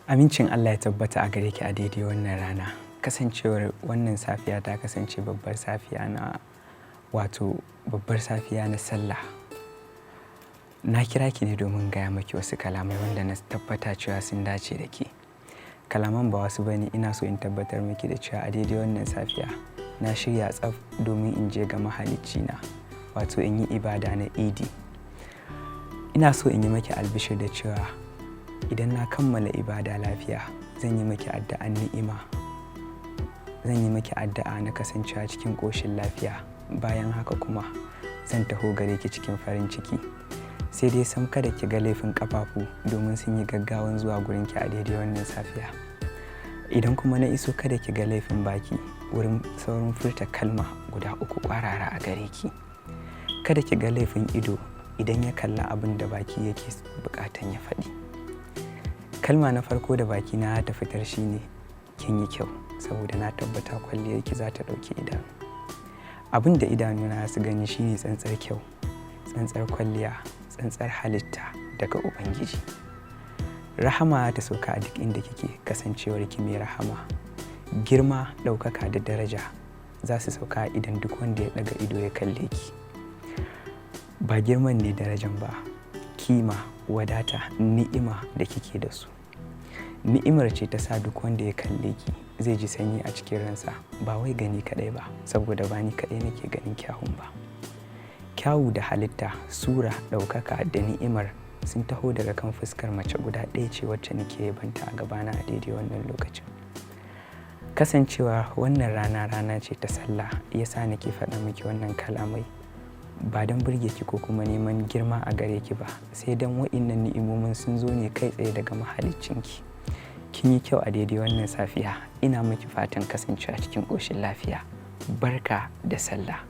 Amincin Allah ya tabbata a gare ki a daidai wannan rana. Kasancewar wannan safiya ta kasance babbar safiya na babbar safiya na sallah. Na kira ki ne domin gaya maki wasu kalamai wanda na tabbata cewa sun dace da ke. Kalaman ba wasu bane, ina so in tabbatar miki da cewa a daidai wannan safiya na shirya tsaf domin in je ga mahaliccina, wato in yi ibada na Idi. Ina so in yi maki albishir da cewa idan na kammala ibada lafiya zan yi maki addu'an ni'ima. Zan yi maki addu'a na kasancewa cikin ƙoshin lafiya. Bayan haka kuma zan taho gare ki cikin farin ciki. Sai dai sam kada ki ga laifin ƙafafu domin sun yi gaggawan zuwa gurin ki a daidai wannan safiya. Idan kuma na iso kada ki ga laifin baki wurin saurin furta kalma guda 3 ƙwarara a gare ki. Kada ki ga laifin ido idan ya kalla abin da baki yake buƙatan ya faɗi. Kalma na farko da bakina ta fitar shine kin yi kyau, saboda na tabbata kwalliyarki za ta ɗauki idanu. Abin da idanuna su gani shine tsantsar kyau, tsantsar kwalliya, tsantsar halitta daga Ubangiji. Rahama ta sauka a duk inda kike, kasancewar ki mai rahama. Girma, ɗaukaka da daraja za su sauka idan duk wanda ya ɗaga ido ya kalle ki. Ba girman ne darajan ba, kima, wadata, ni'ima da kike da su. Ni'imar ce ta sa duk wanda ya kalle ki zai ji sanyi a cikin ransa, ba wai gani kaɗai ba, saboda ba ni kaɗai nake ganin kyawun ba. Kyawu da halitta, sura, ɗaukaka da ni'imar sun taho daga kan fuskar mace guda ɗaya ce wacce nake yabanta a gabana a daidai wannan lokacin. Kasancewa wannan rana ce ta sallah yasa nake faɗa miki wannan kalamai. Ba don burge ki ko kuma neman girma a gare ki ba, sai don wa'innan ni'imomin sun zo ne kai tsaye daga mahaliccinki. Kin yi kyau a daidai wannan safiya. Ina miki fatan kasancewa cikin ƙoshin lafiya. Barka da sallah.